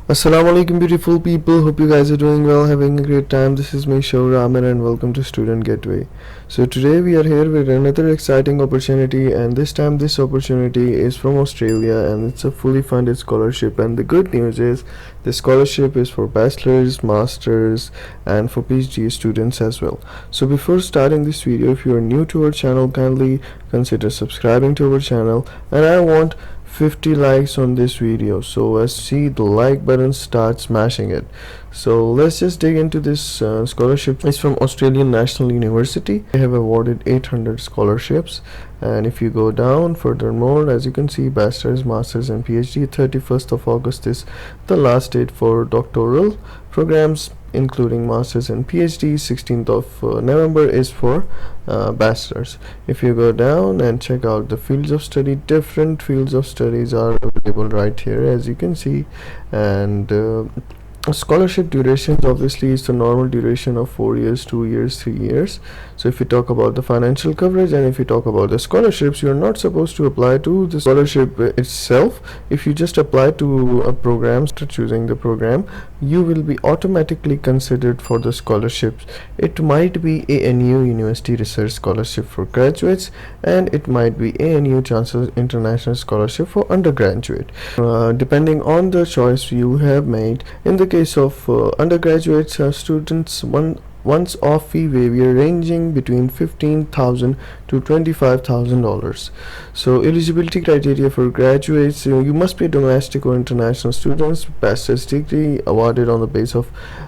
Assalamu alaikum beautiful people, hope you guys are doing well, having a great time. This is me Shaur Rahman and welcome to Student Gateway. So today we are here with another exciting opportunity, and this time this opportunity is from Australia and it's a fully funded scholarship. And the good news is the scholarship is for bachelor's, master's and for PhD students as well. So before starting this video, if you are new to our channel, kindly consider subscribing to our channel, and I want 50 likes on this video, so as see the like button, start smashing it. So let's just dig into this scholarship. It's from Australian National University. They have awarded 800 scholarships, and if you go down furthermore, as you can see, bachelor's, masters and PhD. 31st of August is the last date for doctoral programs including masters and PhD. 16th of November is for bachelors. If you go down and check out the fields of study, different fields of studies are available right here, as you can see. And scholarship durations, obviously it's the normal duration of 4 years, 2 years, 3 years. So if you talk about the financial coverage and if you talk about the scholarships, you're not supposed to apply to the scholarship itself. If you just apply to a program, after choosing the program, you will be automatically considered for the scholarships. It might be ANU University Research Scholarship for graduates, and it might be ANU Chancellor International Scholarship for undergraduate, depending on the choice you have made. In the case of undergraduates, students, once off fee waiver ranging between $15,000 to $25,000. So eligibility criteria for graduates: you must be a domestic or international students, bachelor's degree awarded on the basis of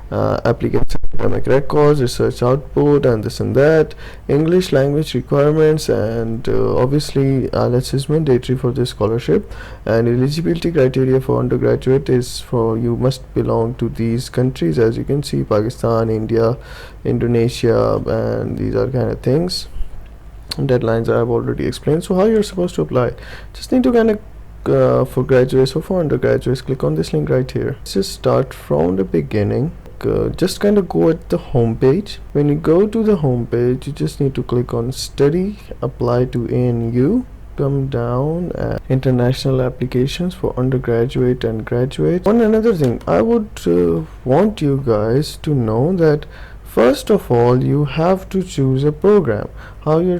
applicants' academic records, research output, and this and that. English language requirements, and obviously IELTS is mandatory for this scholarship. And eligibility criteria for undergraduate is for you must belong to these countries, as you can see: Pakistan, India, Indonesia, and these are kind of things. Deadlines I have already explained. So how you're supposed to apply? Just need to kind of for graduates or for undergraduates, click on this link right here. Let's just start from the beginning. Just kind of go at the home page. When you go to the home page, you just need to click on study, apply to ANU, come down at international applications for undergraduate and graduate. One another thing I would want you guys to know that first of all you have to choose a program. How you're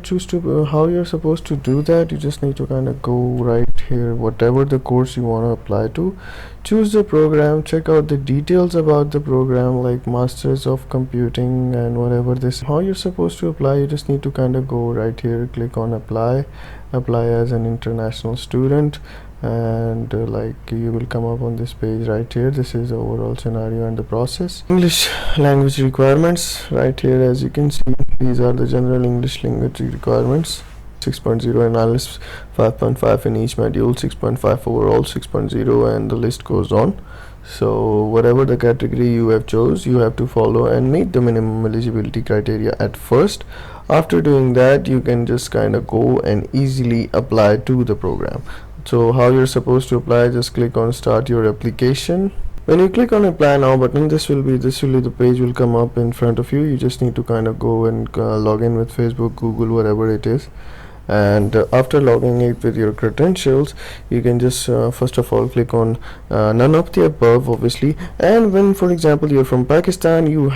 supposed to do that, you just need to kind of go right here, whatever the course you want to apply to, choose the program, check out the details about the program like masters of computing and whatever this. How you're supposed to apply, you just need to kind of go right here, click on apply as an international student, and like you will come up on this page right here. This is the overall scenario and the process. English language requirements right here, as you can see, these are the general English language requirements. 6.0 and IELTS 5.5 in each module, 6.5 overall, 6.0, and the list goes on. So whatever the category you have chose, you have to follow and meet the minimum eligibility criteria at first. After doing that, you can just kind of go and easily apply to the program. So how you're supposed to apply, just click on start your application. When you click on apply now button, this will be the page will come up in front of you. You just need to kind of go and log in with Facebook, Google, whatever it is. And after logging it with your credentials, you can just first of all click on none of the above, obviously. And when, for example, you're from Pakistan, you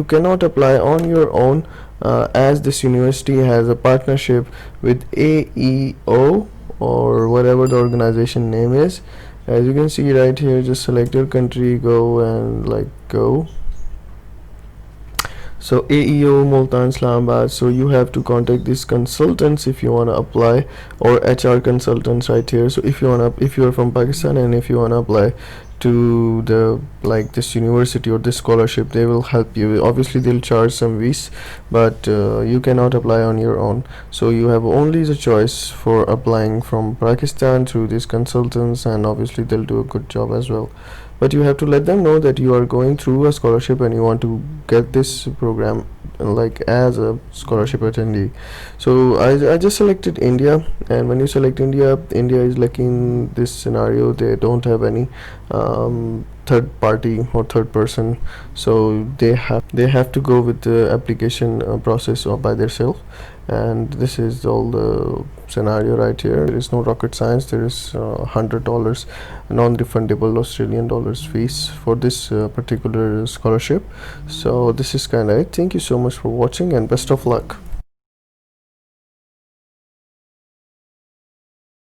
cannot apply on your own, as this university has a partnership with AEO or whatever the organization name is. As you can see right here, just select your country, go and like go. So AEO Multan Islamabad. So you have to contact these consultants if you want to apply, or HR consultants right here. So if you're from Pakistan and if you want to apply to the this university or this scholarship, they will help you. Obviously they'll charge some fees, but you cannot apply on your own. So you have only the choice for applying from Pakistan through these consultants, and obviously they'll do a good job as well. But you have to let them know that you are going through a scholarship and you want to get this program like as a scholarship attendee. So I just selected India, and when you select India is like in this scenario, they don't have any third party or third person, so they have to go with the application process or by themselves. and this is all the scenario right here. There is no rocket science. There is $100 non-refundable Australian dollars fees for this particular scholarship. So this is kind of it. Thank you so much for watching and best of luck.